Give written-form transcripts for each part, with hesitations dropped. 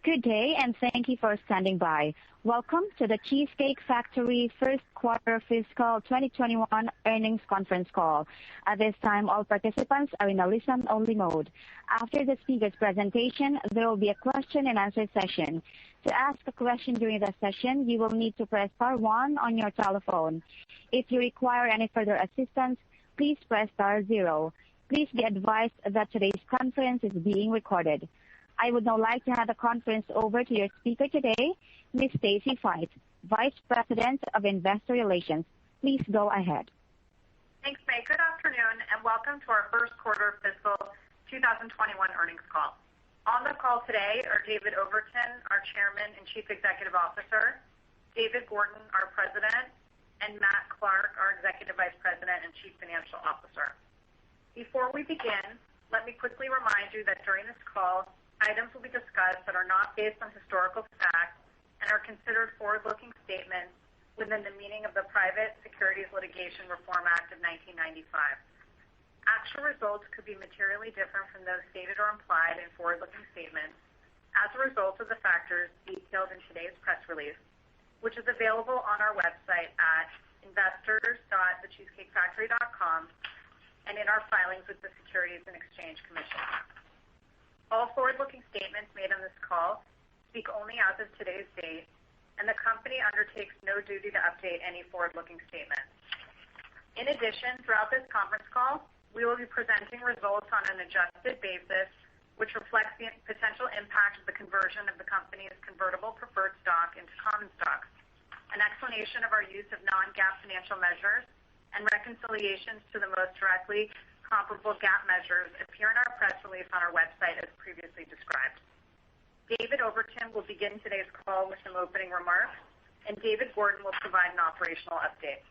Good day, and thank you for standing by. Welcome to the Cheesecake Factory first quarter fiscal 2021 earnings conference call. At this time, all participants are in a listen-only mode. After the speaker's presentation, there will be a question-and-answer session. To ask a question during the session, you will need to press star one on your telephone. If you require any further assistance, please press star zero. Please be advised that today's conference is being recorded. I would now like to hand the conference over to your speaker today, Ms. Stacy Feit, Vice President of Investor Relations. Please go ahead. Thanks, May. Good afternoon, and welcome to our first quarter fiscal 2021 earnings call. On the call today are David Overton, our Chairman and Chief Executive Officer, David Gordon, our President, and Matt Clark, our Executive Vice President and Chief Financial Officer. Before we begin, let me quickly remind you that during this call, items will be discussed that are not based on historical facts and are considered forward-looking statements within the meaning of the Private Securities Litigation Reform Act of 1995. Actual results could be materially different from those stated or implied in forward-looking statements as a result of the factors detailed in today's press release, which is available on our website at investors.thecheesecakefactory.com and in our filings with the Securities and Exchange Commission. All forward-looking statements made on this call speak only as of today's date, and the company undertakes no duty to update any forward-looking statements. In addition, throughout this conference call, we will be presenting results on an adjusted basis, which reflects the potential impact of the conversion of the company's convertible preferred stock into common stock. An explanation of our use of non-GAAP financial measures and reconciliations to the most directly comparable GAAP measures appear in our press release on our website as previously described. David Overton will begin today's call with some opening remarks, and David Gordon will provide an operational update.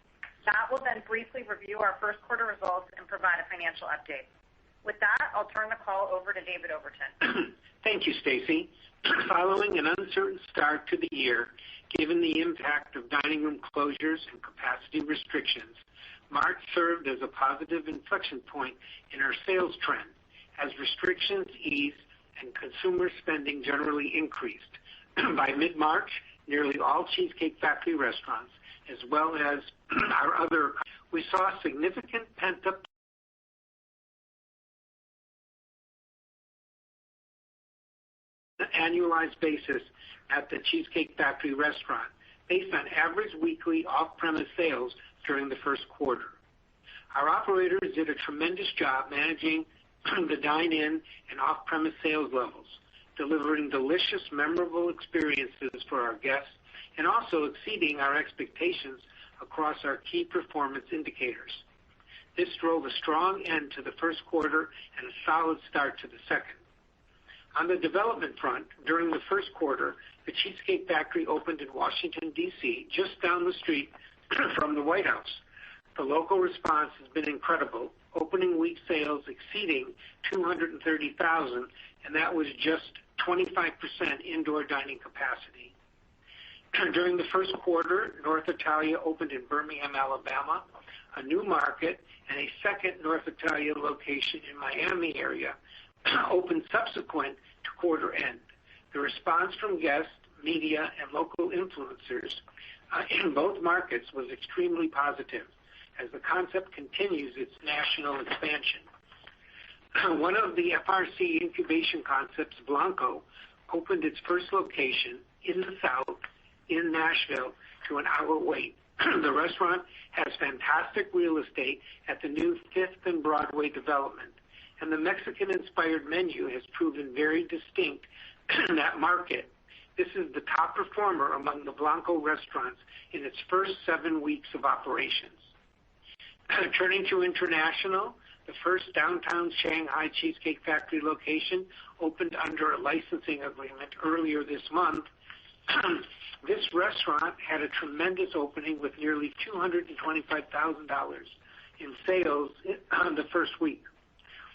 Matt will then briefly review our first quarter results and provide a financial update. With that, I'll turn the call over to David Overton. Thank you, Stacy. Following an uncertain start to the year, given the impact of dining room closures and capacity restrictions, March served as a positive inflection point in our sales trend as restrictions eased and consumer spending generally increased. By mid-March, nearly all Cheesecake Factory restaurants, as well as we saw significant pent-up annualized basis at the Cheesecake Factory restaurant based on average weekly off-premise sales during the first quarter. Our operators did a tremendous job managing the dine-in and off-premise sales levels, delivering delicious, memorable experiences for our guests and also exceeding our expectations across our key performance indicators. This drove a strong end to the first quarter and a solid start to the second. On the development front, during the first quarter, the Cheesecake Factory opened in Washington, D.C., just down the street from the White House. The local response has been incredible, opening week sales exceeding $230,000, and that was just 25% indoor dining capacity. During the first quarter, North Italia opened in Birmingham, Alabama, a new market, and a second North Italia location in Miami area opened subsequent to quarter end. The response from guests, media, and local influencers in both markets was extremely positive as the concept continues its national expansion. One of the FRC incubation concepts, Blanco, opened its first location in the South in Nashville to an hour wait. The restaurant has fantastic real estate at the new 5th and Broadway development, and the Mexican-inspired menu has proven very distinct in that market. This is the top performer among the Blanco restaurants in its first 7 weeks of operations. Turning to international, the first downtown Shanghai Cheesecake Factory location opened under a licensing agreement earlier this month. This restaurant had a tremendous opening with nearly $225,000 in sales on the first week.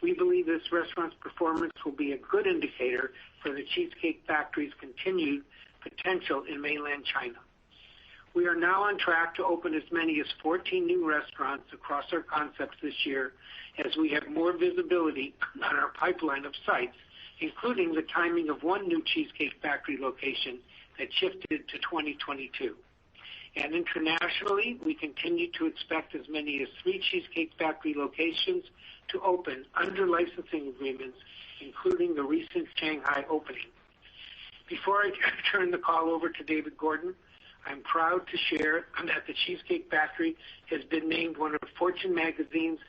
We believe this restaurant's performance will be a good indicator for the Cheesecake Factory's continued potential in mainland China. We are now on track to open as many as 14 new restaurants across our concepts this year as we have more visibility on our pipeline of sites including the timing of one new Cheesecake Factory location that shifted to 2022. And internationally, we continue to expect as many as 3 Cheesecake Factory locations to open under licensing agreements, including the recent Shanghai opening. Before I turn the call over to David Gordon, I'm proud to share that the Cheesecake Factory has been named one of Fortune magazine's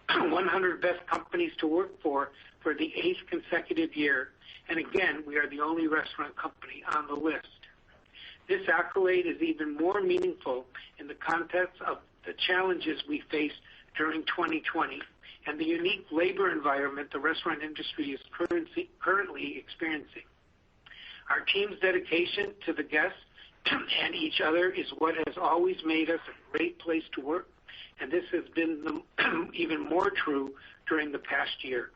100 best companies to work for the 8th consecutive year. And again, we are the only restaurant company on the list. This accolade is even more meaningful in the context of the challenges we faced during 2020 and the unique labor environment the restaurant industry is currently experiencing. Our team's dedication to the guests and each other is what has always made us a great place to work, and this has been even more true during the past year.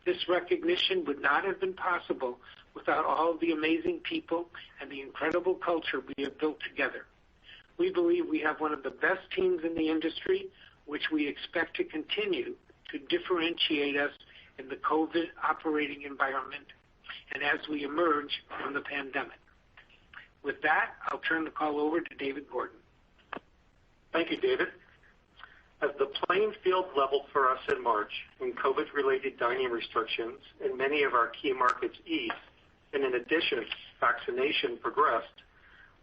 This recognition would not have been possible without all of the amazing people and the incredible culture we have built together. We believe we have one of the best teams in the industry, which we expect to continue to differentiate us in the COVID operating environment and as we emerge from the pandemic. With that, I'll turn the call over to David Gordon. Thank you, David. As the playing field leveled for us in March when COVID-related dining restrictions in many of our key markets eased, and in addition, vaccination progressed,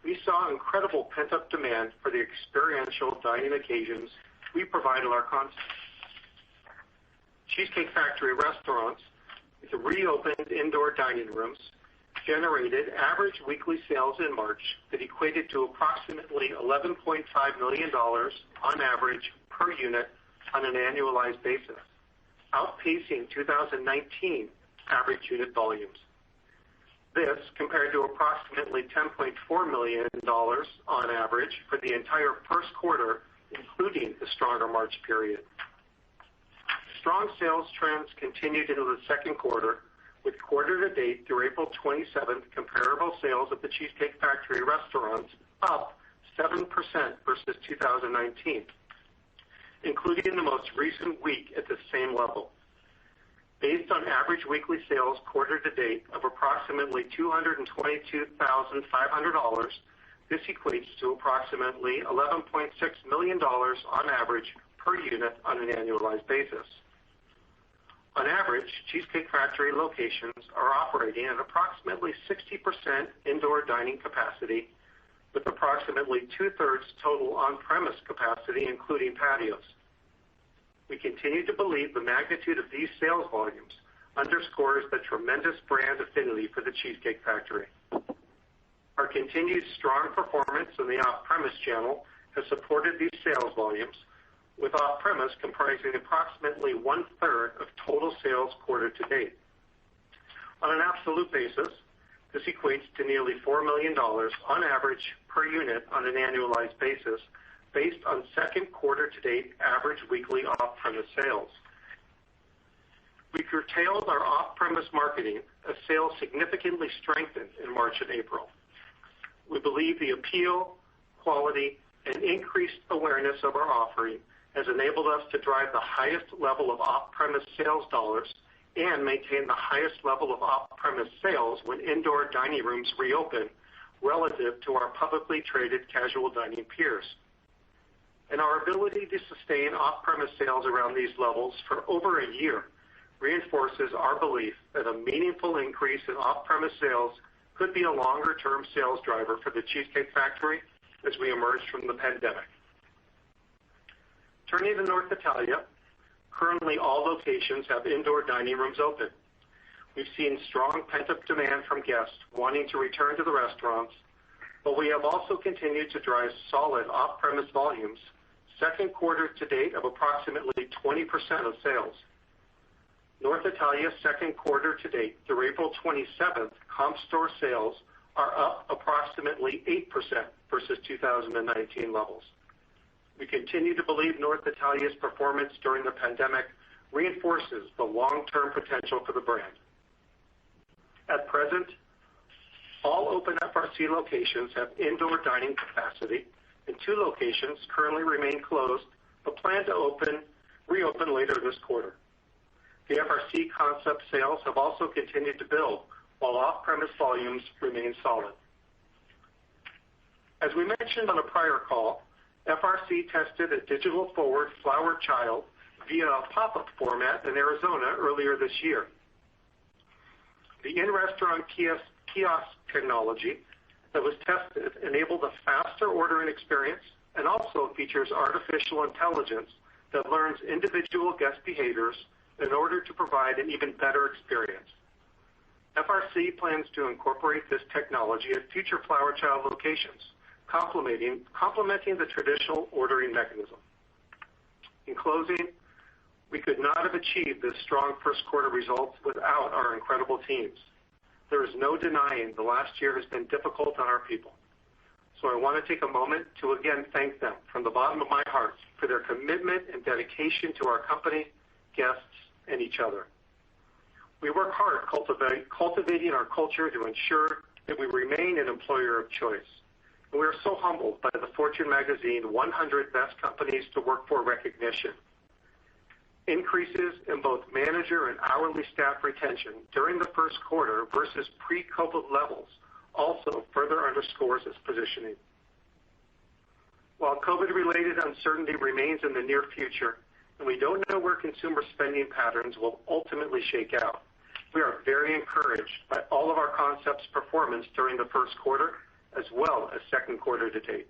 we saw incredible pent-up demand for the experiential dining occasions we provided our concepts. Cheesecake Factory restaurants with reopened indoor dining rooms generated average weekly sales in March that equated to approximately $11.5 million on average per unit on an annualized basis, outpacing 2019 average unit volumes. This compared to approximately $10.4 million on average for the entire first quarter, including the stronger March period. Strong sales trends continued into the second quarter, with quarter to date through April 27th comparable sales at the Cheesecake Factory restaurants up 7% versus 2019, including the most recent week at the same level. Based on average weekly sales quarter to date of approximately $222,500, this equates to approximately $11.6 million on average per unit on an annualized basis. On average, Cheesecake Factory locations are operating at approximately 60% indoor dining capacity, with approximately 2/3 total on-premise capacity, including patios. We continue to believe the magnitude of these sales volumes underscores the tremendous brand affinity for the Cheesecake Factory. Our continued strong performance in the off-premise channel has supported these sales volumes, with off-premise comprising approximately 1/3 of total sales quarter to date. On an absolute basis, this equates to nearly $4 million on average per unit on an annualized basis, based on second quarter to date average weekly off-premise sales. We curtailed our off-premise marketing as sales significantly strengthened in March and April. We believe the appeal, quality, and increased awareness of our offering has enabled us to drive the highest level of off-premise sales dollars and maintain the highest level of off-premise sales when indoor dining rooms reopen relative to our publicly traded casual dining peers. And our ability to sustain off-premise sales around these levels for over a year reinforces our belief that a meaningful increase in off-premise sales could be a longer-term sales driver for the Cheesecake Factory as we emerge from the pandemic. Turning to North Italia, currently all locations have indoor dining rooms open. We've seen strong pent-up demand from guests wanting to return to the restaurants, but we have also continued to drive solid off-premise volumes, second quarter to date of approximately 20% of sales. North Italia's second quarter to date through April 27th, comp store sales are up approximately 8% versus 2019 levels. We continue to believe North Italia's performance during the pandemic reinforces the long-term potential for the brand. At present, all open FRC locations have indoor dining capacity, and 2 locations currently remain closed but plan to reopen later this quarter. The FRC concept sales have also continued to build, while off-premise volumes remain solid. As we mentioned on a prior call, FRC tested a digital-forward flower child via a pop-up format in Arizona earlier this year. The in-restaurant kiosk technology that was tested enabled a faster ordering experience and also features artificial intelligence that learns individual guest behaviors in order to provide an even better experience. FRC plans to incorporate this technology at future Flower Child locations, complementing the traditional ordering mechanism. In closing, we could not have achieved this strong first quarter results without our incredible teams. There is no denying the last year has been difficult on our people. So I want to take a moment to again thank them from the bottom of my heart for their commitment and dedication to our company, guests, and each other. We work hard cultivating our culture to ensure that we remain an employer of choice. And we are so humbled by the Fortune magazine 100 Best Companies to Work For recognition. Increases in both manager and hourly staff retention during the first quarter versus pre-COVID levels also further underscores its positioning. While COVID-related uncertainty remains in the near future, and we don't know where consumer spending patterns will ultimately shake out, we are very encouraged by all of our concepts' performance during the first quarter, as well as second quarter to date.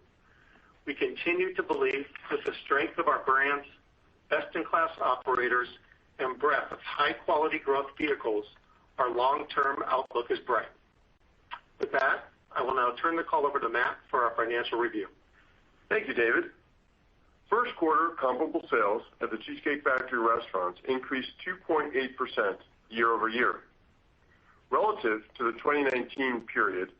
We continue to believe that the strength of our brands, best-in-class operators, and breadth of high-quality growth vehicles, our long-term outlook is bright. With that, I will now turn the call over to Matt for our financial review. Thank you, David. First quarter comparable sales at the Cheesecake Factory restaurants increased 2.8% year over year. Relative to the 2019 period,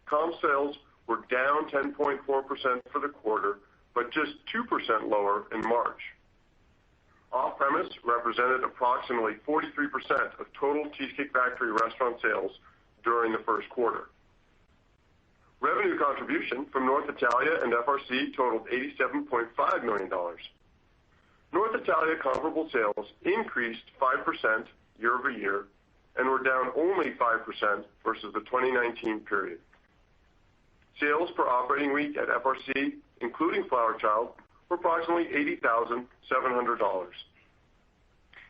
comp sales were down 10.4% for the quarter, but just 2% lower in March. Off-premise represented approximately 43% of total Cheesecake Factory restaurant sales during the first quarter. Revenue contribution from North Italia and FRC totaled $87.5 million. North Italia comparable sales increased 5% year over year and were down only 5% versus the 2019 period. Sales per operating week at FRC, including Flower Child, were approximately $80,700.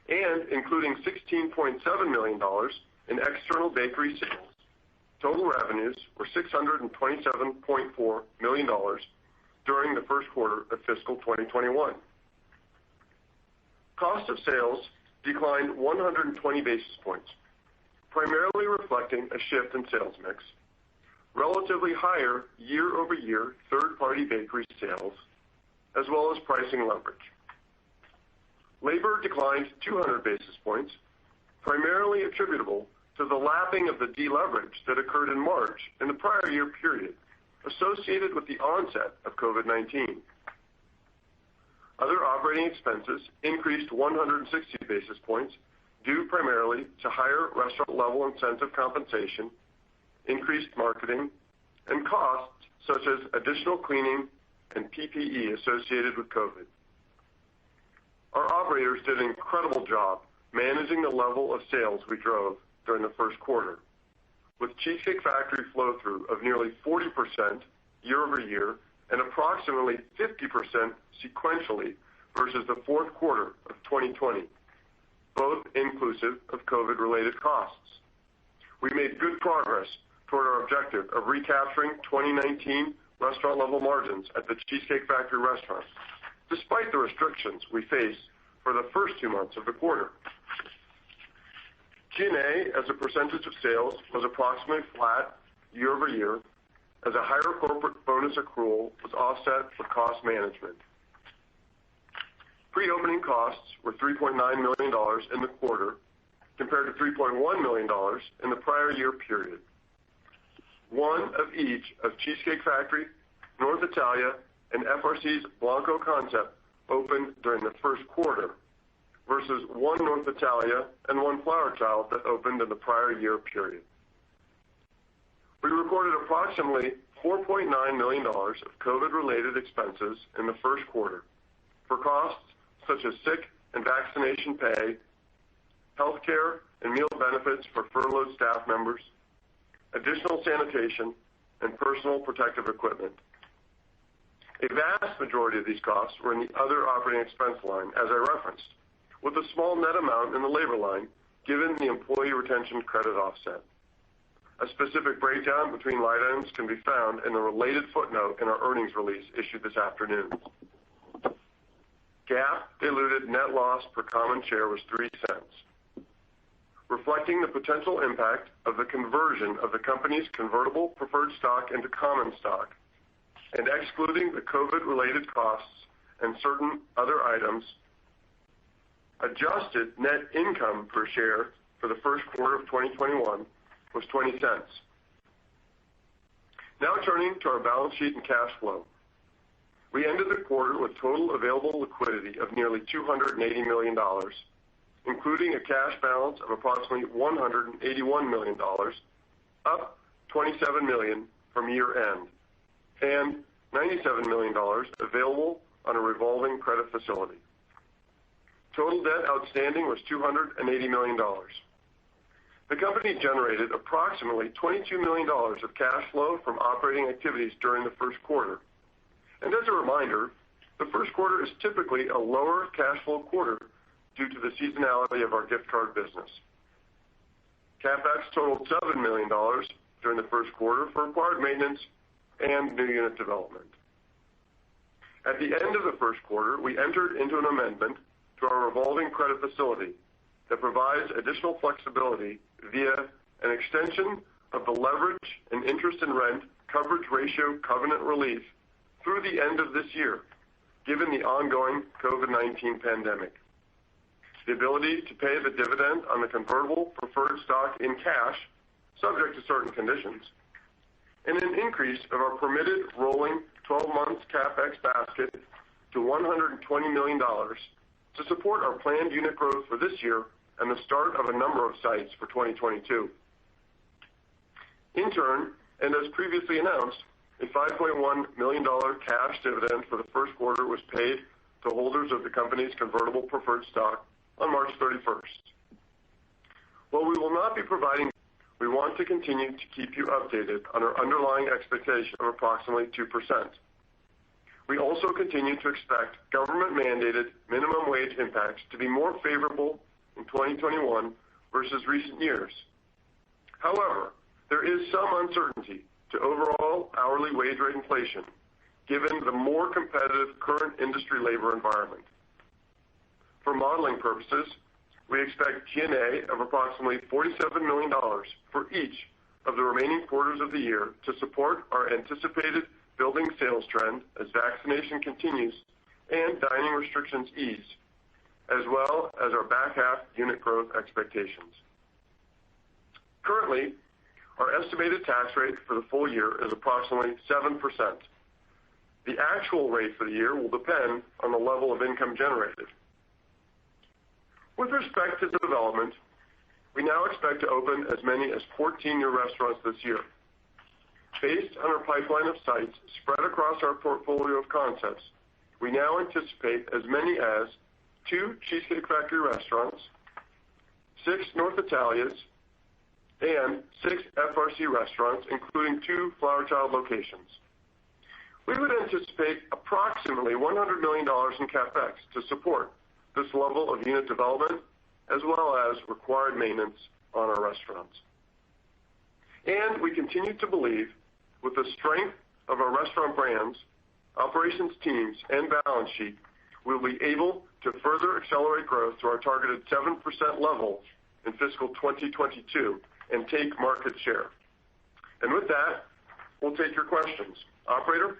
And including $16.7 million in external bakery sales, total revenues were $627.4 million during the first quarter of fiscal 2021. Cost of sales declined 120 basis points, primarily reflecting a shift in sales mix, relatively higher year-over-year third-party bakery sales, as well as pricing leverage. Labor declined 200 basis points, primarily attributable to the lapping of the deleverage that occurred in March in the prior year period associated with the onset of COVID-19. Other operating expenses increased 160 basis points due primarily to higher restaurant-level incentive compensation, increased marketing, and costs such as additional cleaning and PPE associated with COVID. Our operators did an incredible job managing the level of sales we drove during the first quarter, with Cheesecake Factory flow-through of nearly 40% year over year and approximately 50% sequentially versus the fourth quarter of 2020, both inclusive of COVID-related costs. We made good progress toward our objective of recapturing 2019 restaurant-level margins at the Cheesecake Factory restaurants, despite the restrictions we faced for the first 2 months of the quarter. G&A as a percentage of sales was approximately flat year over year as a higher corporate bonus accrual was offset with cost management. Pre-opening costs were $3.9 million in the quarter compared to $3.1 million in the prior year period. One of each of Cheesecake Factory, North Italia, and FRC's Blanco concept opened during the first quarter versus one North Italia and one Flower Child that opened in the prior year period. We recorded approximately $4.9 million of COVID-related expenses in the first quarter for costs such as sick and vaccination pay, healthcare and meal benefits for furloughed staff members, additional sanitation, and personal protective equipment. A vast majority of these costs were in the other operating expense line, as I referenced, with a small net amount in the labor line, given the employee retention credit offset. A specific breakdown between line items can be found in the related footnote in our earnings release issued this afternoon. GAAP diluted net loss per common share was 3 cents. Reflecting the potential impact of the conversion of the company's convertible preferred stock into common stock, and excluding the COVID-related costs and certain other items, adjusted net income per share for the first quarter of 2021 was 20 cents. Now turning to our balance sheet and cash flow. We ended the quarter with total available liquidity of nearly $280 million, including a cash balance of approximately $181 million, up $27 million from year-end, and $97 million available on a revolving credit facility. Total debt outstanding was $280 million. The company generated approximately $22 million of cash flow from operating activities during the first quarter. And as a reminder, the first quarter is typically a lower cash flow quarter due to the seasonality of our gift card business. CapEx totaled $7 million during the first quarter for required maintenance and new unit development. At the end of the first quarter, we entered into an amendment to our revolving credit facility that provides additional flexibility via an extension of the leverage and interest and rent coverage ratio covenant relief through the end of this year, given the ongoing COVID-19 pandemic. The ability to pay the dividend on the convertible preferred stock in cash, subject to certain conditions, and an increase of our permitted rolling 12-month CapEx basket to $120 million to support our planned unit growth for this year and the start of a number of sites for 2022. In turn, and as previously announced, a $5.1 million cash dividend for the first quarter was paid to holders of the company's convertible preferred stock on March 31st. While we will not be providing, we want to continue to keep you updated on our underlying expectation of approximately 2%. We also continue to expect government-mandated minimum wage impacts to be more favorable in 2021 versus recent years. However, there is some uncertainty to overall hourly wage rate inflation, given the more competitive current industry labor environment. For modeling purposes, we expect G&A of approximately $47 million for each of the remaining quarters of the year to support our anticipated building sales trend as vaccination continues and dining restrictions ease, as well as our back half unit growth expectations. Currently, our estimated tax rate for the full year is approximately 7%. The actual rate for the year will depend on the level of income generated. With respect to development, we now expect to open as many as 14 new restaurants this year. Based on our pipeline of sites spread across our portfolio of concepts, we now anticipate as many as 2 Cheesecake Factory restaurants, 6 North Italias, and 6 FRC restaurants, including 2 Flower Child locations. We would anticipate approximately $100 million in CapEx to support this level of unit development, as well as required maintenance on our restaurants. And we continue to believe, with the strength of our restaurant brands, operations teams, and balance sheet, we'll be able to further accelerate growth to our targeted 7% level in fiscal 2022 and take market share. And with that, we'll take your questions. Operator?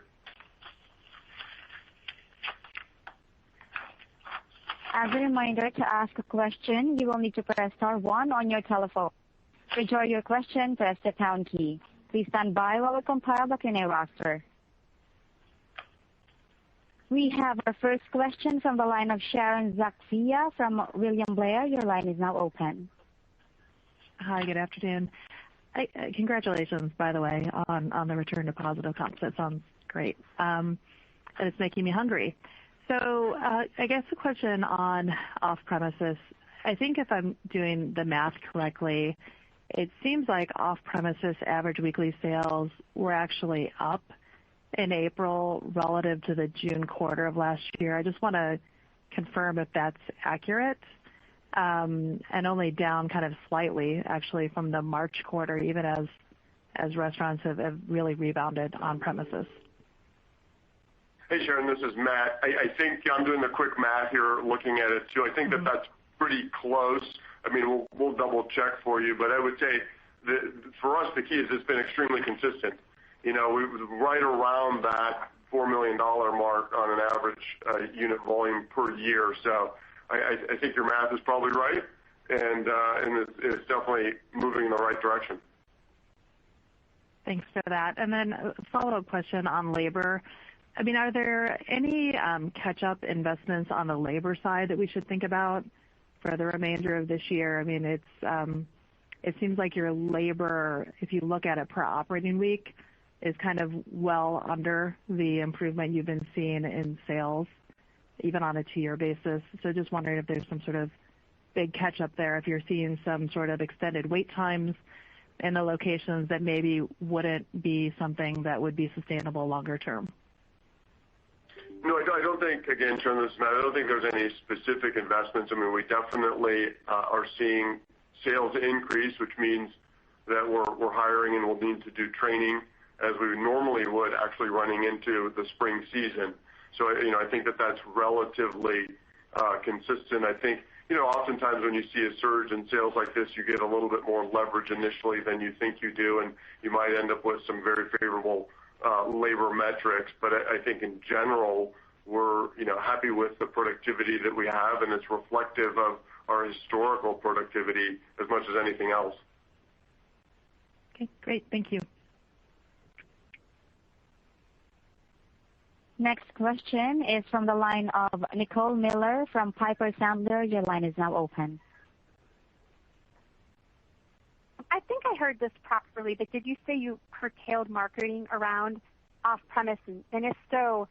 As a reminder, to ask a question, you will need to press star 1 on your telephone. To withdraw your question, press the pound key. Please stand by while we compile the Q&A roster. We have our first question from the line of Sharon Zackfia from William Blair. Your line is now open. Hi, good afternoon. Congratulations, by the way, on the return to positive comps. That sounds great. And it's making me hungry. So I guess the question on off-premises, I think if I'm doing the math correctly, it seems like off-premises average weekly sales were actually up in April relative to the June quarter of last year. I just want to confirm if that's accurate, and only down kind of slightly actually from the March quarter, even as restaurants have really rebounded on premises. Hey, Sharon, this is Matt. I think I'm doing the quick math here, looking at it too. I think that's pretty close. I mean, we'll double check for you, but I would say that for us, the key is it's been extremely consistent. We was right around that $4 million mark on an average unit volume per year. So I think your math is probably right, and it's definitely moving in the right direction. Thanks for that. And then a follow-up question on labor. I mean, are there any catch-up investments on the labor side that we should think about for the remainder of this year? I mean, it seems like your labor, if you look at it per operating week, is kind of well under the improvement you've been seeing in sales, even on a 2-year basis. So just wondering if there's some sort of big catch-up there, if you're seeing some sort of extended wait times in the locations that maybe wouldn't be something that would be sustainable longer term. No, I don't think, again, Sharon, this is Matt, I don't think there's any specific investments. I mean, we definitely are seeing sales increase, which means that we're hiring and we'll need to do training as we normally would, actually running into the spring season. So, I think that's relatively consistent. I think, oftentimes when you see a surge in sales like this, you get a little bit more leverage initially than you think you do, and you might end up with some very favorable labor metrics. But I think in general, we're happy with the productivity that we have, and it's reflective of our historical productivity as much as anything else. Okay, great. Thank you. Next question is from the line of Nicole Miller from Piper Sandler. Your line is now open. I think I heard this properly, but did you say you curtailed marketing around off-premise? And if so,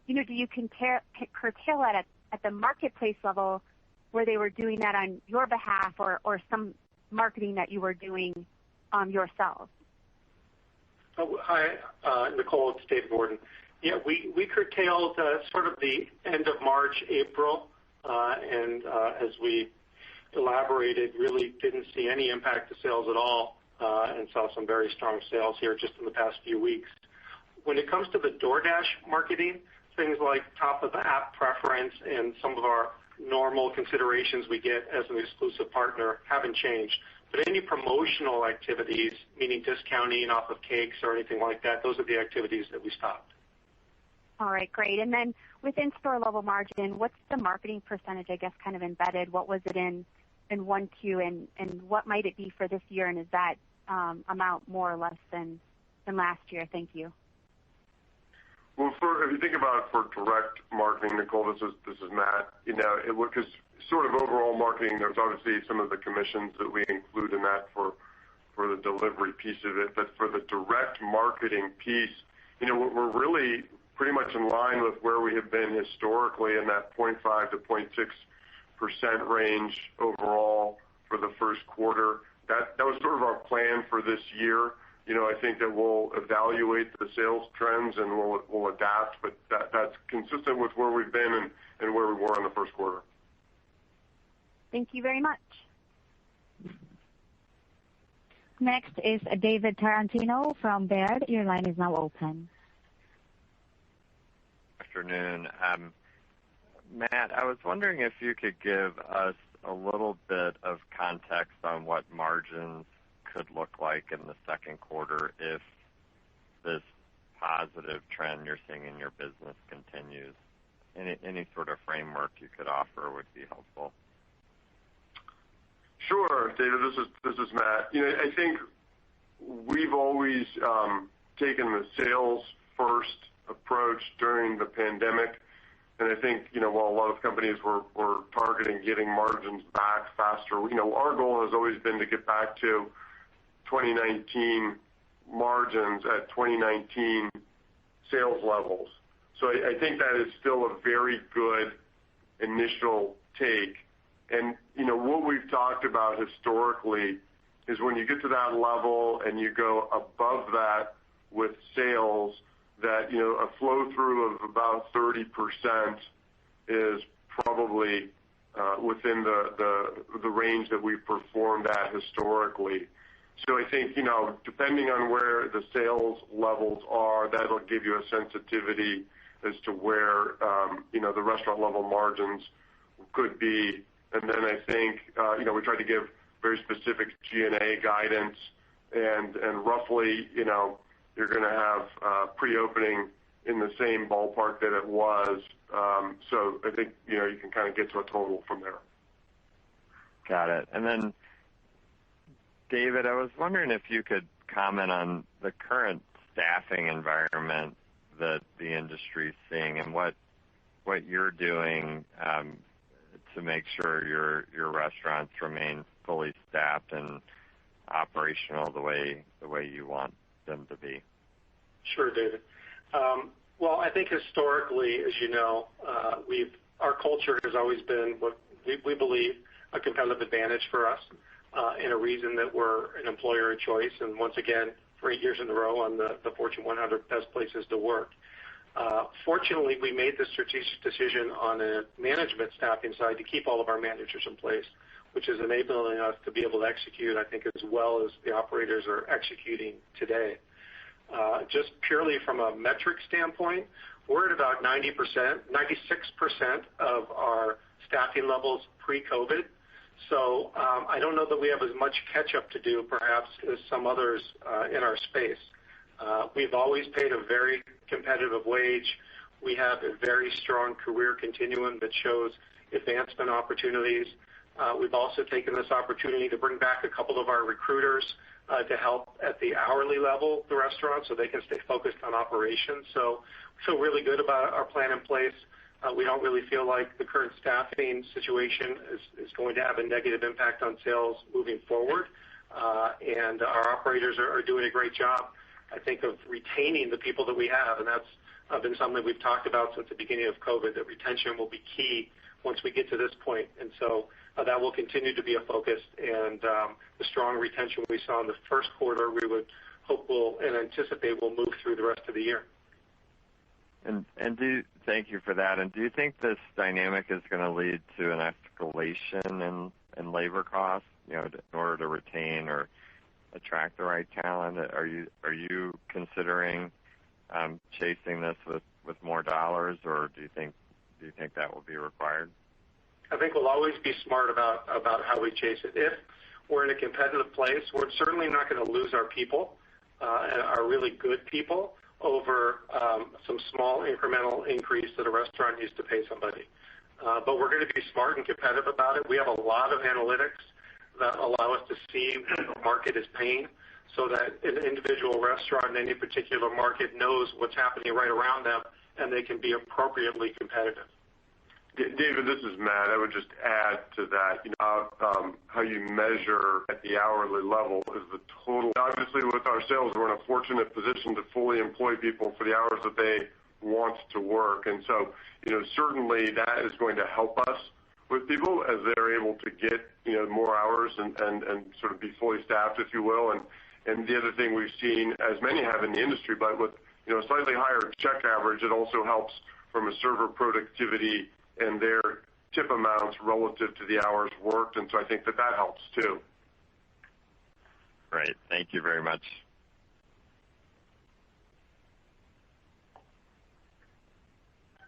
do you curtail it at the marketplace level where they were doing that on your behalf, or some marketing that you were doing yourselves? Oh, hi, Nicole, it's Dave Gordon. Yeah, we curtailed sort of the end of March, April, and as we elaborated, really didn't see any impact to sales at all, and saw some very strong sales here just in the past few weeks. When it comes to the DoorDash marketing, things like top of the app preference and some of our normal considerations we get as an exclusive partner haven't changed. But any promotional activities, meaning discounting off of cakes or anything like that, those are the activities that we stopped. All right, great. And then within store level margin, what's the marketing percentage, I guess, kind of embedded? What was it in 1Q, and what might it be for this year? And is that amount more or less than last year? Thank you. Well, if you think about for direct marketing, Nicole, this is Matt. Because sort of overall marketing, there's obviously some of the commissions that we include in that for the delivery piece of it. But for the direct marketing piece, we're really pretty much in line with where we have been historically in that 0.5 to 0.6% range overall for the first quarter. That was sort of our plan for this year. I think that we'll evaluate the sales trends and we'll adapt, but that's consistent with where we've been and where we were in the first quarter. Thank you very much. Next is David Tarantino from Baird. Your line is now open. Afternoon. Matt, I was wondering if you could give us a little bit of context on what margins could look like in the second quarter if this positive trend you're seeing in your business continues. Any sort of framework you could offer would be helpful. Sure, David. This is Matt. I think we've always taken the sales first approach during the pandemic, and I think while a lot of companies were targeting getting margins back faster, our goal has always been to get back to 2019 margins at 2019 sales levels. So I think that is still a very good initial take. And what we've talked about historically is when you get to that level and you go above that with sales, that a flow through of about 30% is probably within the range that we've performed at historically. So I think depending on where the sales levels are, that'll give you a sensitivity as to where the restaurant level margins could be. And then I think we tried to give very specific G&A guidance, and roughly you're going to have pre-opening in the same ballpark that it was. So I think you can kind of get to a total from there. Got it. And then, David, I was wondering if you could comment on the current staffing environment that the industry is seeing and what you're doing to make sure your restaurants remain fully staffed and operational the way you want them to be. Sure, David. Well, I think historically, as you know, our culture has always been what we believe a competitive advantage for us, and a reason that we're an employer of choice. And once again, for 8 years in a row on the Fortune 100 Best Places to Work. Fortunately, we made the strategic decision on a management staffing side to keep all of our managers in place, which is enabling us to be able to execute, I think, as well as the operators are executing today. Just purely from a metric standpoint, we're at about 96% of our staffing levels pre-COVID. So I don't know that we have as much catch-up to do, perhaps, as some others in our space. We've always paid a very competitive wage. We have a very strong career continuum that shows advancement opportunities. We've also taken this opportunity to bring back a couple of our recruiters to help at the hourly level the restaurant so they can stay focused on operations. So we feel really good about our plan in place. We don't really feel like the current staffing situation is going to have a negative impact on sales moving forward. And our operators are doing a great job, I think, of retaining the people that we have. And that's been something we've talked about since the beginning of COVID, that retention will be key once we get to this point. And so that will continue to be a focus. And the strong retention we saw in the first quarter, we would hope and anticipate will move through the rest of the year. Thank you for that. And do you think this dynamic is going to lead to an escalation in labor costs, in order to retain or attract the right talent? Are you considering chasing this with more dollars, or do you think that will be required? I think we'll always be smart about how we chase it. If we're in a competitive place, we're certainly not going to lose our people, our really good people, over some small incremental increase that a restaurant needs to pay somebody. But we're going to be smart and competitive about it. We have a lot of analytics that allow us to see what the market is paying, so that an individual restaurant in any particular market knows what's happening right around them, and they can be appropriately competitive. David, this is Matt. I would just add to that, how you measure at the hourly level is the total. Obviously, with our sales, we're in a fortunate position to fully employ people for the hours that they want to work. And so, certainly that is going to help us with people as they're able to get, more hours and sort of be fully staffed, if you will. And the other thing we've seen, as many have in the industry, but with, a slightly higher check average, it also helps from a server productivity and their tip amounts relative to the hours worked. And so I think that helps too. Great. Thank you very much.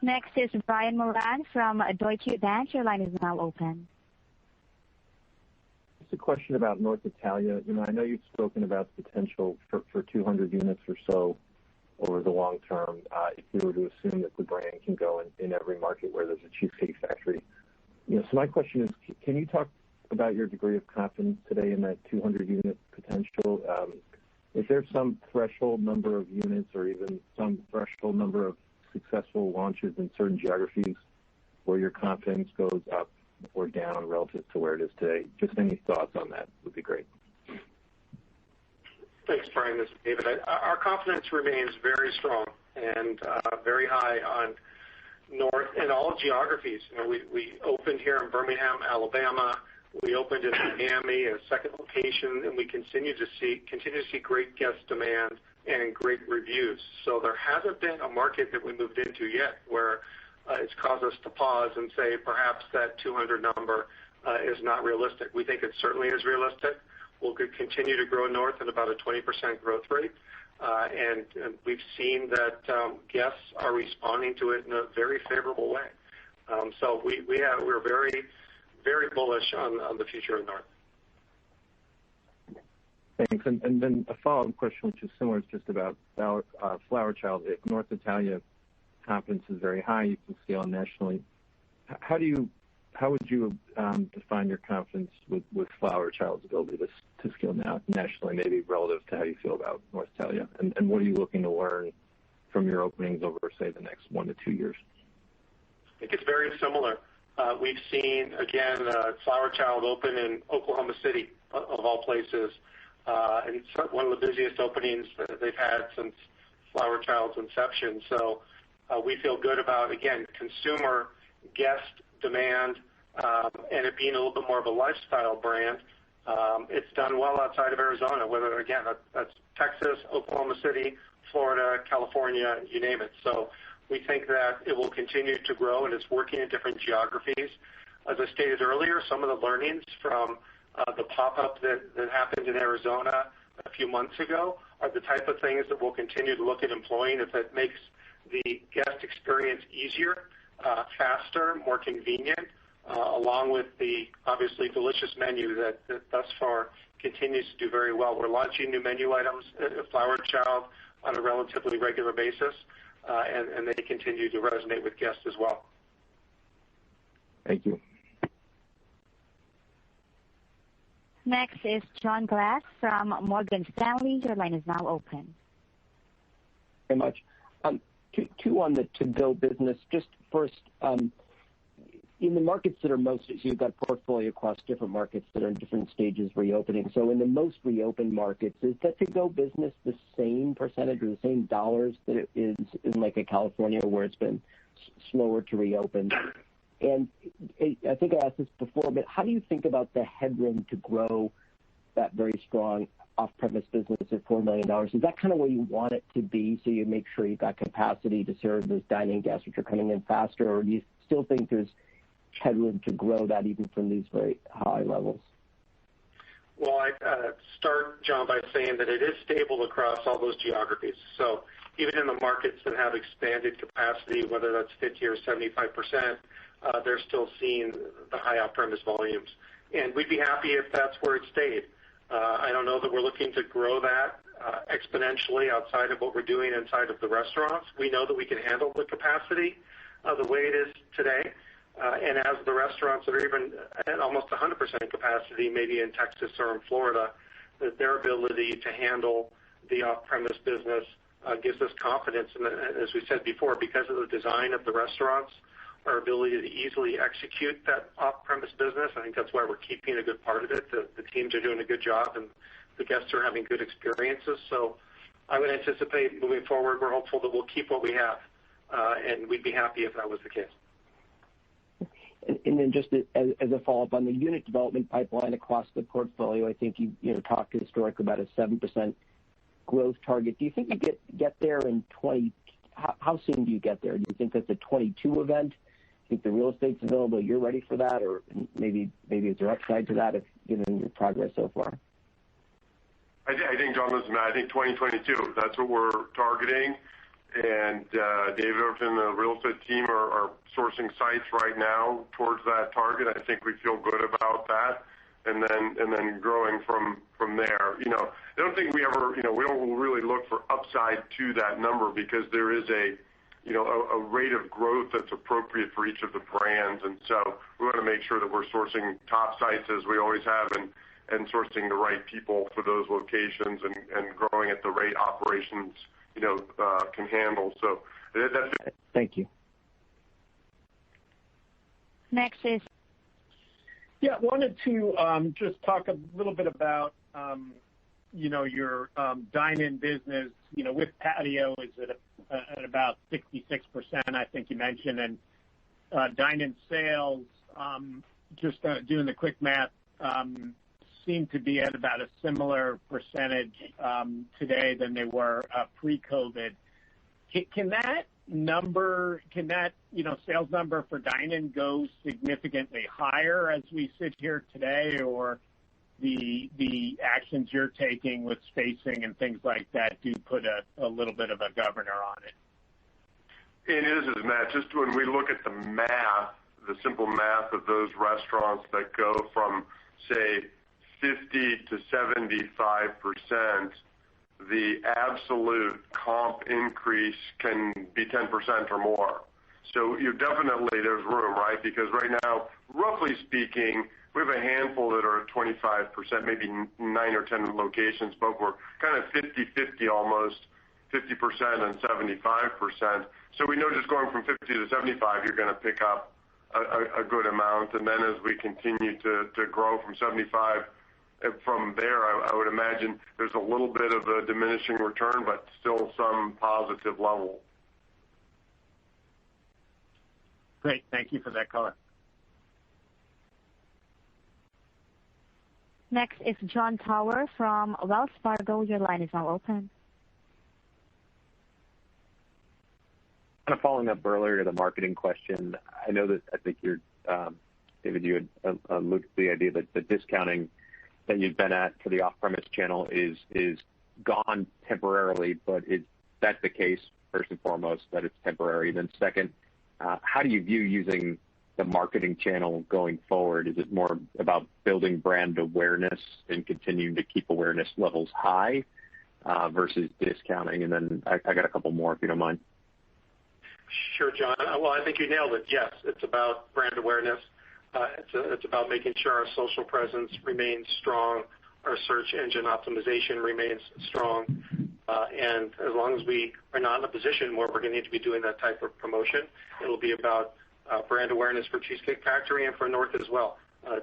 Next is Brian Moran from Deutsche Bank. Your line is now open. Just a question about North Italia. I know you've spoken about the potential for 200 units or so over the long term, if we were to assume that the brand can go in every market where there's a Cheesecake Factory. So my question is, can you talk about your degree of confidence today in that 200 unit potential? Is there some threshold number of units or even some threshold number of successful launches in certain geographies where your confidence goes up or down relative to where it is today? Just any thoughts on that would be great. Thanks, Brian. This is David. Our confidence remains very strong and very high on north in all geographies. We opened here in Birmingham, Alabama. We opened in Miami, a second location, and we continue to see great guest demand and great reviews. So there hasn't been a market that we moved into yet where it's caused us to pause and say perhaps that 200 number is not realistic. We think it certainly is realistic. We'll continue to grow north at about a 20% growth rate. And we've seen that guests are responding to it in a very favorable way. So we're very, very bullish on the future of North. Thanks. And then a follow-up question, which is similar, is just about Flower Child. If North Italia confidence is very high, you can scale nationally. How would you define your confidence with Flower Child's ability to scale nationally, maybe relative to how you feel about North Italia? And what are you looking to learn from your openings over, say, the next 1 to 2 years? I think it's very similar. We've seen, again, Flower Child open in Oklahoma City, of all places. And it's one of the busiest openings that they've had since Flower Child's inception. So we feel good about, again, consumer guest demand and it being a little bit more of a lifestyle brand. It's done well outside of Arizona, whether, again, that's Texas, Oklahoma City, Florida, California, you name it. So we think that it will continue to grow, and it's working in different geographies. As I stated earlier, some of the learnings from the pop-up that happened in Arizona a few months ago are the type of things that we'll continue to look at employing if it makes the guest experience easier, faster, more convenient, along with the obviously delicious menu that thus far continues to do very well. We're launching new menu items at Flower Child on a relatively regular basis, and they continue to resonate with guests as well. Thank you. Next is John Glass from Morgan Stanley. Your line is now open. Very much. Two on the to-go business. Just first, in the markets that are most, so you've got portfolio across different markets that are in different stages of reopening. So in the most reopened markets, is that to-go business the same percentage or the same dollars that it is in like a California where it's been slower to reopen? And I think I asked this before, but how do you think about the headroom to grow that very strong off-premise business at $4 million? Is that kind of where you want it to be so you make sure you've got capacity to serve those dining guests which are coming in faster, or do you still think there's headroom to grow that even from these very high levels? Well, I start, John, by saying that it is stable across all those geographies. So even in the markets that have expanded capacity, whether that's 50 or 75%, they're still seeing the high off-premise volumes. And we'd be happy if that's where it stayed. I don't know that we're looking to grow that exponentially outside of what we're doing inside of the restaurants. We know that we can handle the capacity the way it is today. And as the restaurants that are even at almost 100% capacity, maybe in Texas or in Florida, that their ability to handle the off-premise business gives us confidence. And as we said before, because of the design of the restaurants, our ability to easily execute that off-premise business, I think that's why we're keeping a good part of it. The teams are doing a good job, and the guests are having good experiences. So I would anticipate moving forward, we're hopeful that we'll keep what we have, and we'd be happy if that was the case. And then just as a follow-up on the unit development pipeline across the portfolio, I think you talked historically about a 7% growth target. Do you think you get there in 20? How soon do you get there? Do you think that's a 22 event? Do you think the real estate's available? You're ready for that, or maybe is there upside to that if given your progress so far? I think, John, listen, I think 2022. That's what we're targeting. And David Overton and the real estate team are sourcing sites right now towards that target. I think we feel good about that, and then growing from there. I don't think we ever, we don't really look for upside to that number because there is a rate of growth that's appropriate for each of the brands, and so we want to make sure that we're sourcing top sites as we always have, and sourcing the right people for those locations, and growing at the rate operations can handle. So that's it. Thank you. Next is. Yeah, I wanted to just talk a little bit about, your dine-in business, with patio. Is it at about 66%, I think you mentioned, and dine-in sales, just doing the quick math, seem to be at about a similar percentage today than they were pre-COVID. Can that sales number for dine-in go significantly higher as we sit here today, or the actions you're taking with spacing and things like that do put a little bit of a governor on it? It is, Matt. Just when we look at the math, the simple math of those restaurants that go from, say, 50 to 75%, the absolute comp increase can be 10% or more. So definitely there's room, right? Because right now, roughly speaking, we have a handful that are at 25%, maybe 9 or 10 locations, but we're kind of 50-50 almost, 50% and 75%. So we know just going from 50 to 75, you're going to pick up a good amount. And then as we continue to grow from 75, from there, I would imagine there's a little bit of a diminishing return, but still some positive level. Great. Thank you for that color. Next is Jon Tower from Wells Fargo. Your line is now open. Kind of following up earlier to the marketing question, I know that I think David, you had alluded to the idea that the discounting that you've been at for the off-premise channel is gone temporarily, but is that the case, first and foremost, that it's temporary? Then second, how do you view using the marketing channel going forward? Is it more about building brand awareness and continuing to keep awareness levels high versus discounting? And then I got a couple more, if you don't mind. Sure, John. Well, I think you nailed it. Yes, it's about brand awareness. It's about making sure our social presence remains strong, our search engine optimization remains strong, and as long as we are not in a position where we're going to need to be doing that type of promotion, it'll be about brand awareness for Cheesecake Factory and for North as well,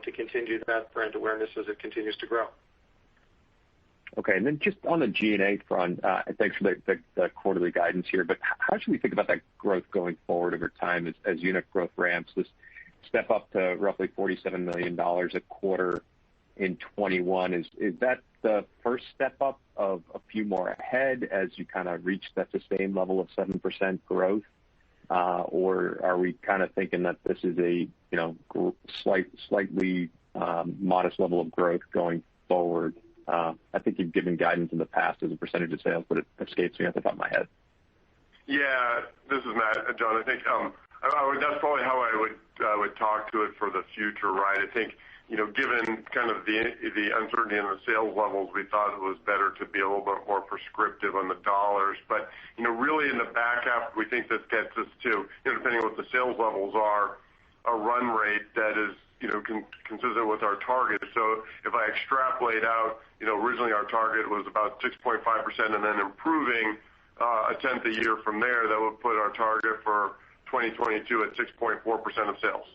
to continue that brand awareness as it continues to grow. Okay, and then just on the G&A front, thanks for the quarterly guidance here, but how should we think about that growth going forward over time as unit growth ramps? This step up to roughly $47 million a quarter in 21, is that the first step up of a few more ahead as you kind of reach that sustained level of 7% growth? Or are we kind of thinking that this is a slightly modest level of growth going forward? I think you've given guidance in the past as a percentage of sales, but it escapes me off the top of my head. Yeah, this is Matt. John, I think that's probably how I would talk to it for the future, right? I think, given kind of the uncertainty in the sales levels, we thought it was better to be a little bit more prescriptive on the dollars. But, really in the back half, we think this gets us to, depending on what the sales levels are, a run rate that is, consistent with our target. So if I extrapolate out, originally our target was about 6.5% and then improving a tenth a year from there, that would put our target for 2022 at 6.4% of sales.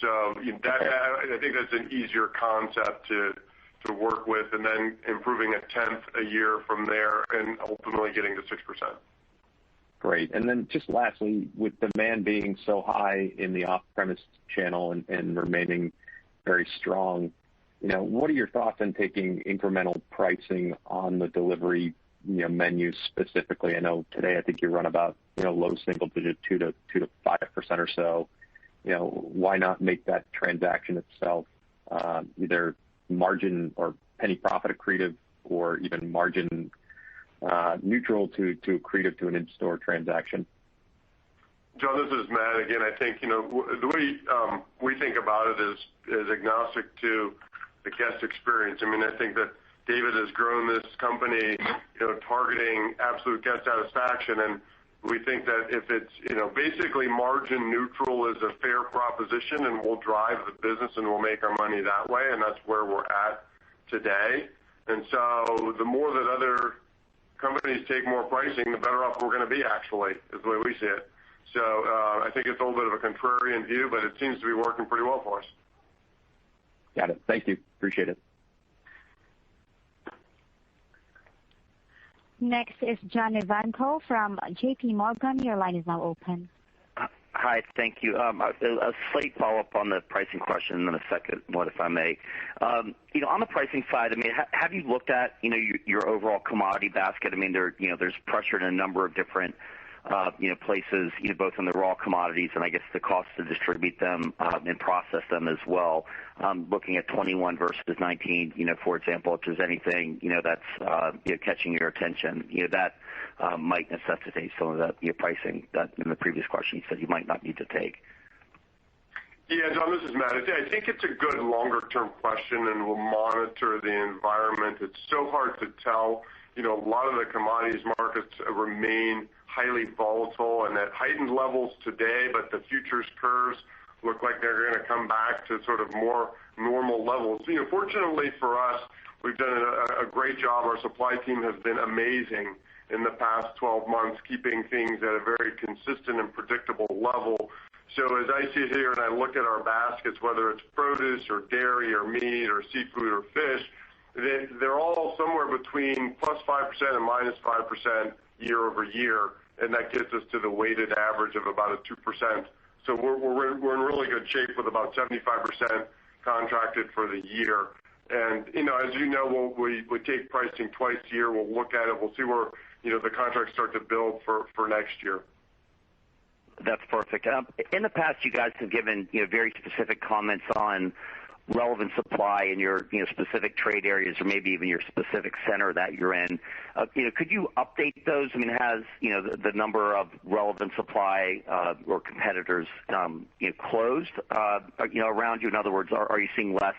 So I think that's an easier concept to work with, and then improving a tenth a year from there and ultimately getting to 6%. Great. And then just lastly, with demand being so high in the off-premise channel and remaining very strong, what are your thoughts on taking incremental pricing on the delivery menu specifically? I know today I think you run about low single digit 2 to 5% or so. Why not make that transaction itself either margin or penny profit accretive, or even margin neutral to accretive to an in-store transaction? John, this is Matt again. I think the way we think about it is agnostic to the guest experience. I mean, I think that David has grown this company, targeting absolute guest satisfaction, and we think that if it's basically margin neutral is a fair proposition, and we'll drive the business and we'll make our money that way, and that's where we're at today. And so the more that other companies take more pricing, the better off we're going to be, actually, is the way we see it. So I think it's a little bit of a contrarian view, but it seems to be working pretty well for us. Got it. Thank you. Appreciate it. Next is John Ivankoe from JPMorgan. Your line is now open. Hi, thank you. A slight follow-up on the pricing question, and then a second one, if I may. On the pricing side, have you looked at your overall commodity basket? There's pressure in a number of different places, both in the raw commodities and I guess the cost to distribute them and process them as well. Looking at 21 versus 19, for example, if there's anything that's catching your attention, that might necessitate some of that pricing that in the previous question you said you might not need to take. Yeah, John, this is Matt. I think it's a good longer-term question, and we'll monitor the environment. It's so hard to tell. A lot of the commodities markets remain highly volatile and at heightened levels today, but the futures curves look like they're going to come back to sort of more normal levels. Fortunately for us, we've done a great job. Our supply team has been amazing in the past 12 months, keeping things at a very consistent and predictable level. So as I sit here and I look at our baskets, whether it's produce or dairy or meat or seafood or fish, they're all somewhere between +5% and -5% year over year, and that gets us to the weighted average of about a 2%. So we're in really good shape with about 75% contracted for the year. And as you know, we take pricing twice a year. We'll look at it. We'll see where the contracts start to build for next year. That's perfect. In the past, you guys have given very specific comments on relevant supply in your specific trade areas or maybe even your specific center that you're in. Could you update those? Has the number of relevant supply or competitors closed around you? In other words, are you seeing less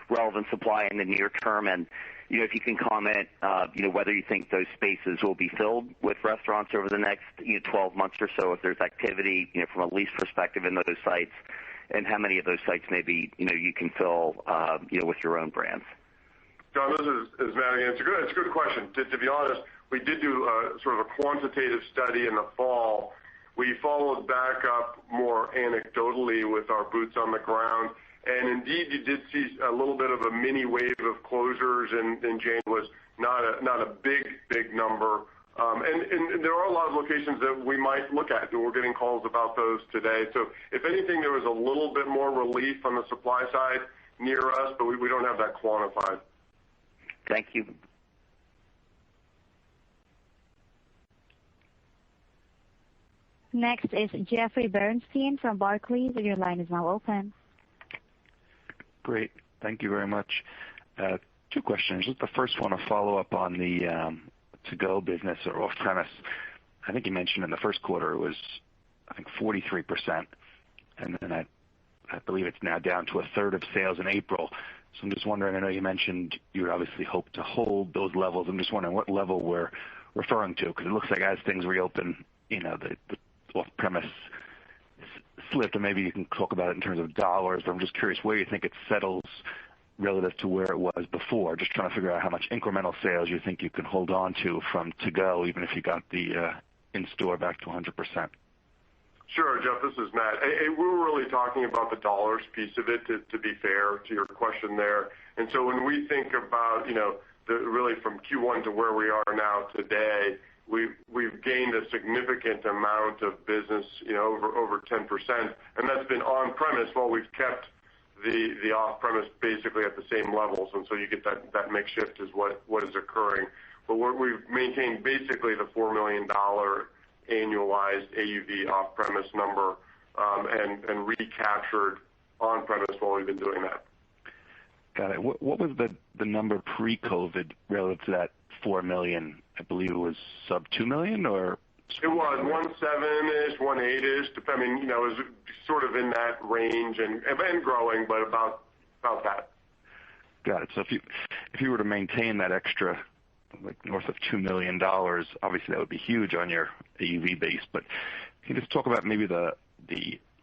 relevant supply in the near term? And if you can comment whether you think those spaces will be filled with restaurants over the next 12 months or so, if there's activity from a lease perspective in those sites, and how many of those sites maybe you can fill with your own brands. John, this is Matt again. It's a good question. To be honest, we did do sort of a quantitative study in the fall. We followed back up more anecdotally with our boots on the ground, and indeed you did see a little bit of a mini wave of closures, and Jane was not a big number. And there are a lot of locations that we might look at, and we're getting calls about those today. So if anything, there was a little bit more relief on the supply side near us, but we don't have that quantified. Thank you. Next is Jeffrey Bernstein from Barclays. Your line is now open. Great. Thank you very much. Two questions. Just the first one, a follow-up on the to-go business or off-premise. I think you mentioned in the first quarter it was, 43%, and then I believe it's now down to a third of sales in April. So I'm just wondering, I know you mentioned you would obviously hope to hold those levels. I'm just wondering what level we're referring to, because it looks like as things reopen, the off-premise slipped, and maybe you can talk about it in terms of dollars, but I'm just curious where you think it settles relative to where it was before. Just trying to figure out how much incremental sales you think you can hold on to from to-go, even if you got the in-store back to 100%. Sure, Jeff, this is Matt. We were really talking about the dollars piece of it, to be fair to your question there. And so when we think about, really from Q1 to where we are now today, we've gained a significant amount of business, over 10%, and that's been on premise while we've kept the off premise basically at the same levels, and so you get that mix shift is what is occurring. But we've maintained basically the $4 million annualized AUV off premise number, and recaptured on premise while we've been doing that. Got it. What was the number pre-COVID relative to that $4 million? I believe it was sub $2 million, or? It was 1.7-ish, 1.8-ish, depending, it was sort of in that range and growing, but about that. Got it. So if you were to maintain that extra, like north of $2 million, obviously that would be huge on your AUV base. But can you just talk about maybe the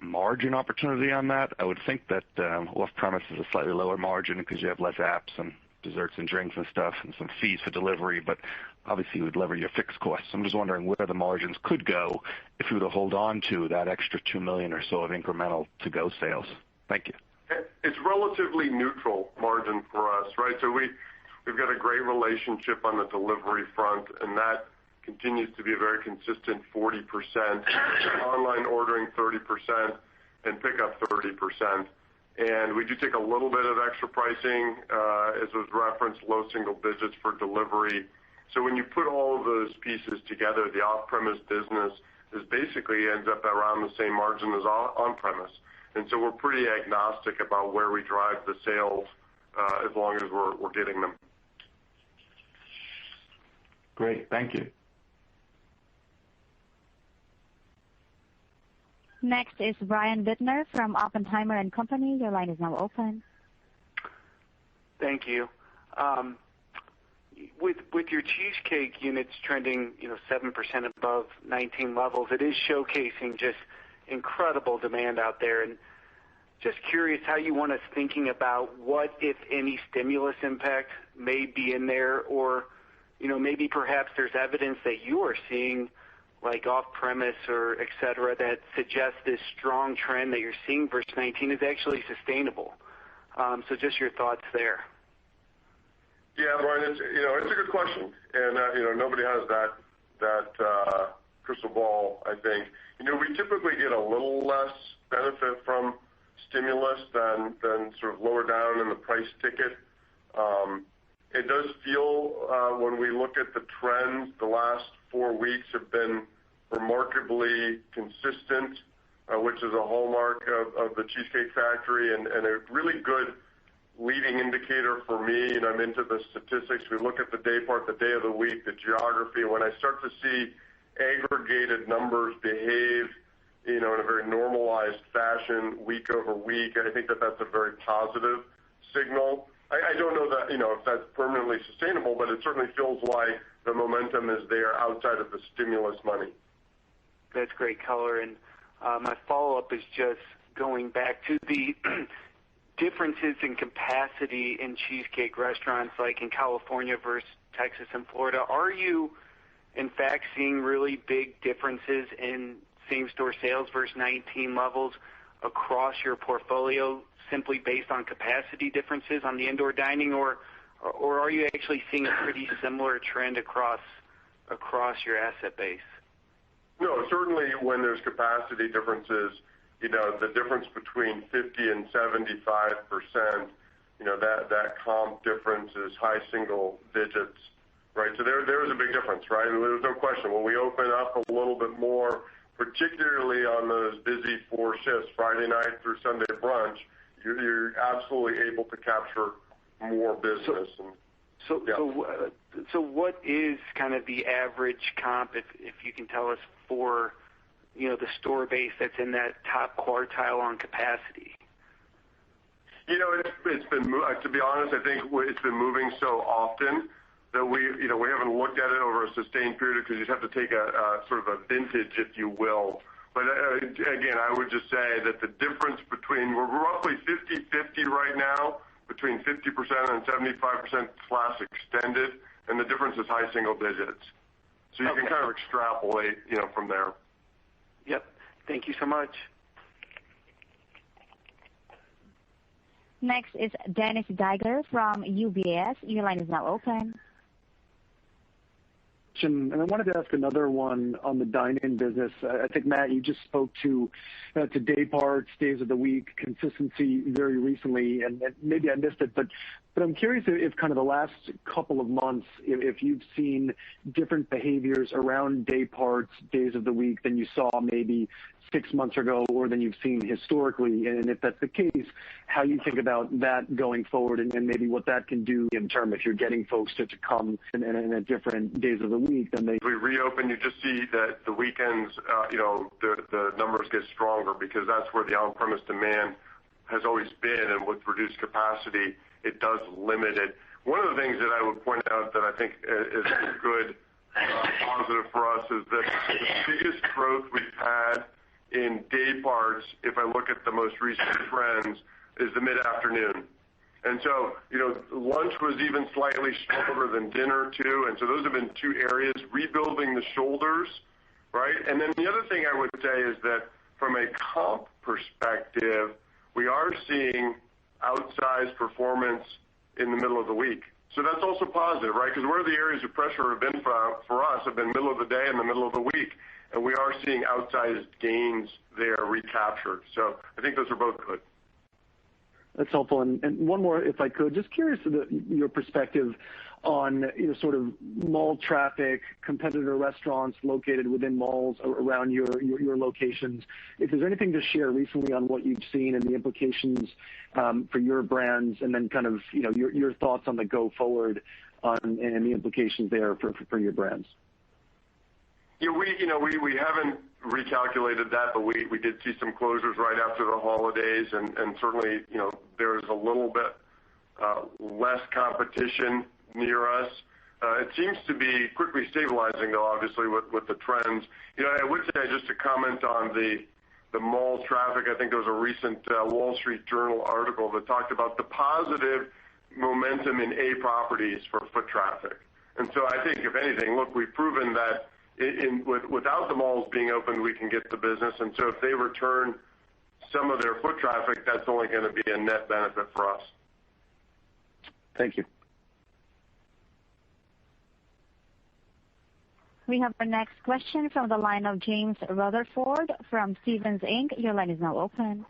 margin opportunity on that? I would think that off-premise is a slightly lower margin because you have less apps and desserts and drinks and stuff and some fees for delivery, but obviously you would lever your fixed costs. So I'm just wondering where the margins could go if you were to hold on to that extra $2 million or so of incremental to-go sales. Thank you. It's relatively neutral margin for us, right? So We've got a great relationship on the delivery front, and that continues to be a very consistent 40%, online ordering 30%, and pickup 30%. And we do take a little bit of extra pricing, as was referenced, low single digits for delivery. So when you put all of those pieces together, the off-premise business basically ends up around the same margin as on-premise. And so we're pretty agnostic about where we drive the sales, as long as we're getting them. Great. Thank you. Next is Brian Bittner from Oppenheimer & Company. Your line is now open. Thank you. With your cheesecake units trending, 7% above 19 levels, it is showcasing just incredible demand out there. And just curious how you want us thinking about what, if any, stimulus impact may be in there, or maybe perhaps there's evidence that you are seeing, like off-premise or et cetera, that suggests this strong trend that you're seeing versus 19 is actually sustainable. So just your thoughts there. Yeah, Brian, it's a good question, and nobody has that crystal ball. I think we typically get a little less benefit from stimulus than sort of lower down in the price ticket. It does feel, when we look at the trends, the last 4 weeks have been remarkably consistent, which is a hallmark of the Cheesecake Factory, and a really good leading indicator for me. I'm into the statistics. We look at the day part, the day of the week, the geography. When I start to see aggregated numbers behave, in a very normalized fashion week over week, I think that's a very positive signal. I don't know that, if that's permanently sustainable, but it certainly feels like the momentum is there outside of the stimulus money. That's great color. And my follow-up is just going back to the differences in capacity in cheesecake restaurants, like in California versus Texas and Florida. Are you, in fact, seeing really big differences in same-store sales versus 19 levels across your portfolio, simply based on capacity differences on the indoor dining, or are you actually seeing a pretty similar trend across your asset base? No, certainly when there's capacity differences, the difference between 50 and 75%, that comp difference is high single digits, right? So there is a big difference, right? And there's no question. When we open up a little bit more, particularly on those busy 4 shifts, Friday night through Sunday brunch, you're absolutely able to capture more business. So what is kind of the average comp, if you can tell us, for the store base that's in that top quartile on capacity? It's been, to be honest, I think it's been moving so often that we haven't looked at it over a sustained period, because you'd have to take a sort of a vintage, if you will. But again, I would just say that the difference between, we're roughly 50-50 right now, between 50% and 75% class extended, and the difference is high single digits. So you can kind of extrapolate, from there. Yep. Thank you so much. Next is Dennis Geiger from UBS. Your line is now open. And I wanted to ask another one on the dine-in business. I think, Matt, you just spoke to day parts, days of the week, consistency very recently, and maybe I missed it, but I'm curious if kind of the last couple of months, if you've seen different behaviors around day parts, days of the week than you saw maybe 6 months ago, or than you've seen historically, and if that's the case, how you think about that going forward, and maybe what that can do in term if you're getting folks to come in at different days of the week than they. We reopen, you just see that the weekends, the numbers get stronger, because that's where the on-premise demand has always been, and with reduced capacity, it does limit it. One of the things that I would point out that I think is good, positive for us, is that the biggest growth we've had in day parts, if I look at the most recent trends, is the mid-afternoon. And so, lunch was even slightly stronger than dinner too. And so those have been 2 areas, rebuilding the shoulders, right? And then the other thing I would say is that from a comp perspective, we are seeing outsized performance in the middle of the week. That's also positive, right? Because where the areas of pressure have been for us have been middle of the day and the middle of the week, and we are seeing outsized gains there recaptured. I think those are both good. That's helpful. And one more, if I could, just curious your perspective on sort of mall traffic, competitor restaurants located within malls around your locations. If there's anything to share recently on what you've seen and the implications for your brands, and then kind of your thoughts on the go forward and the implications there for your brands. Yeah, we haven't recalculated that, but we did see some closures right after the holidays, and certainly there's a little bit less competition near us. It seems to be quickly stabilizing, though, obviously with the trends. I would say, just to comment on the mall traffic, I think there was a recent Wall Street Journal article that talked about the positive momentum in A properties for foot traffic. And so I think, if anything, look, we've proven that without the malls being open, we can get the business. And so if they return some of their foot traffic, that's only going to be a net benefit for us. Thank you. We have our next question from the line of James Rutherford from Stephens Inc. Your line is now open.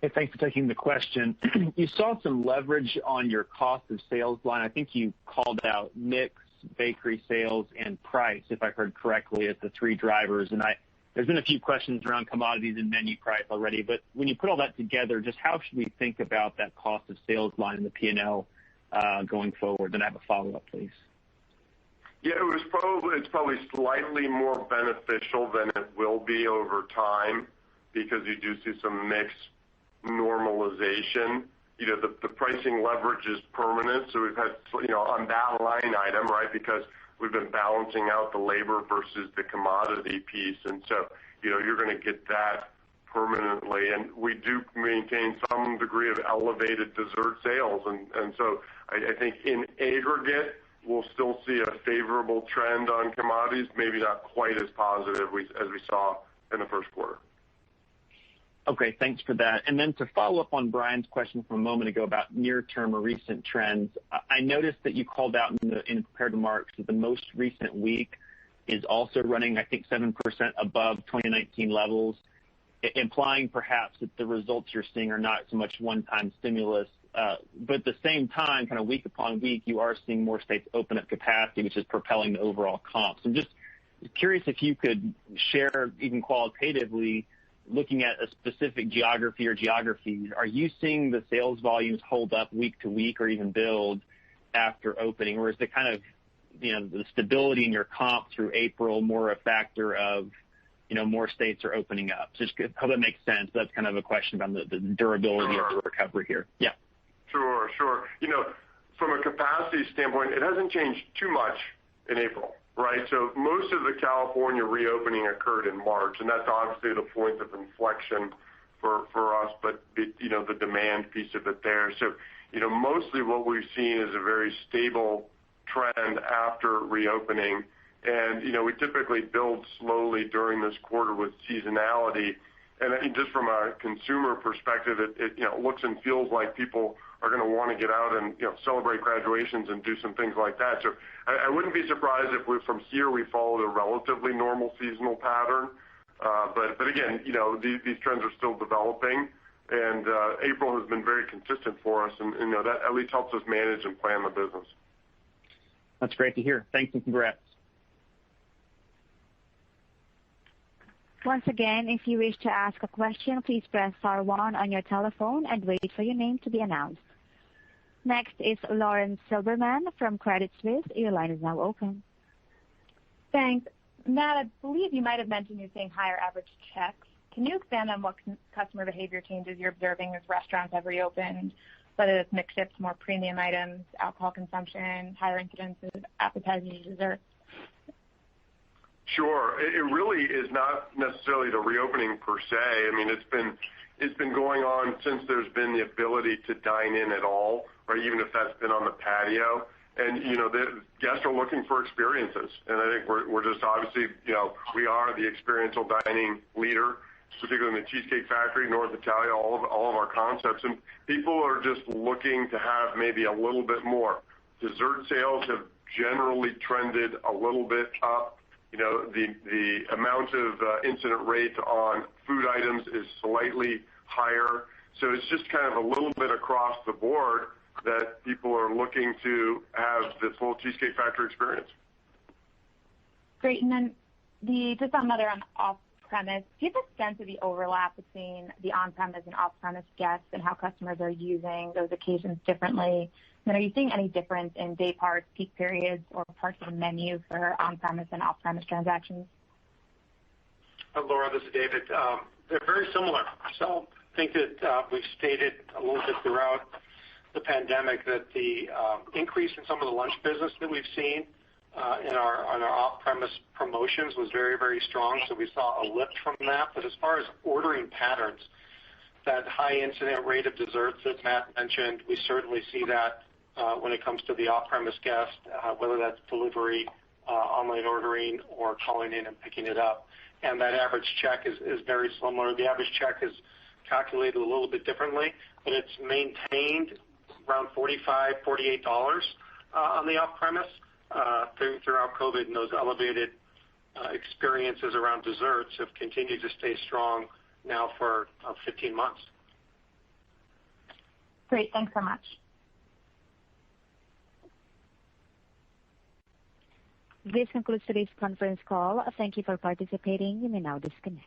Hey, thanks for taking the question. You saw some leverage on your cost of sales line. I think you called out mix, bakery sales, and price, if I heard correctly, as the three drivers. And there's been a few questions around commodities and menu price already, but when you put all that together, just how should we think about that cost of sales line in the P&L going forward? Then I have a follow-up, please. Yeah, it's probably slightly more beneficial than it will be over time, because you do see some mix normalization. The pricing leverage is permanent, so we've had on that line item, right, because we've been balancing out the labor versus the commodity piece, and so you're going to get that permanently. And we do maintain some degree of elevated dessert sales, and so I think in aggregate we'll still see a favorable trend on commodities, maybe not quite as positive as we saw in the first quarter. Okay, thanks for that. And then to follow up on Brian's question from a moment ago about near-term or recent trends, I noticed that you called out in the prepared remarks that the most recent week is also running, I think, 7% above 2019 levels, implying perhaps that the results you're seeing are not so much one-time stimulus. But at the same time, kind of week upon week, you are seeing more states open up capacity, which is propelling the overall comps. I'm just curious if you could share, even qualitatively, looking at a specific geography or geographies, are you seeing the sales volumes hold up week to week or even build after opening? Or is the kind of, the stability in your comp through April more a factor of, more states are opening up? Just hope that makes sense. That's kind of a question about the durability of the recovery here. Yeah. Sure. From a capacity standpoint, it hasn't changed too much in April, right? So most of the California reopening occurred in March, and that's obviously the point of inflection for us, but the demand piece of it there. So, mostly what we've seen is a very stable trend after reopening. And, we typically build slowly during this quarter with seasonality. And I think just from a consumer perspective, it looks and feels like people are going to want to get out and celebrate graduations and do some things like that. So I wouldn't be surprised if from here we followed a relatively normal seasonal pattern. But again, these trends are still developing, and April has been very consistent for us, and that at least helps us manage and plan the business. That's great to hear. Thanks and congrats. Once again, if you wish to ask a question, please press star 1 on your telephone and wait for your name to be announced. Next is Lauren Silberman from Credit Suisse. Your line is now open. Thanks. Matt, I believe you might have mentioned you're seeing higher average checks. Can you expand on what customer behavior changes you're observing as restaurants have reopened, whether it's mix shifts, more premium items, alcohol consumption, higher incidences, appetizers, desserts? Sure. It really is not necessarily the reopening per se. I mean, it's been going on since there's been the ability to dine in at all, or even if that's been on the patio. And, the guests are looking for experiences. And I think we're just obviously, we are the experiential dining leader. particularly in the Cheesecake Factory, North Italia, all of our concepts. And people are just looking to have maybe a little bit more. Dessert sales have generally trended a little bit up. The amount of incident rate on food items is slightly higher. So it's just kind of a little bit across the board that people are looking to have this whole Cheesecake Factory experience. Great. And then just another on off-premise. Do you have a sense of the overlap between the on-premise and off-premise guests and how customers are using those occasions differently? And are you seeing any difference in day parts, peak periods, or parts of the menu for on-premise and off-premise transactions? Laura, this is David. They're very similar. So I think that we've stated a little bit throughout the pandemic that the increase in some of the lunch business that we've seen in our off-premise promotions was very, very strong. So we saw a lift from that. But as far as ordering patterns, that high incident rate of desserts that Matt mentioned, we certainly see that when it comes to the off-premise guest, whether that's delivery, online ordering, or calling in and picking it up. And that average check is very similar. The average check is calculated a little bit differently, but it's maintained around $45, $48 on the off-premise throughout COVID, and those elevated experiences around desserts have continued to stay strong now for 15 months. Great. Thanks so much. This concludes today's conference call. Thank you for participating. You may now disconnect.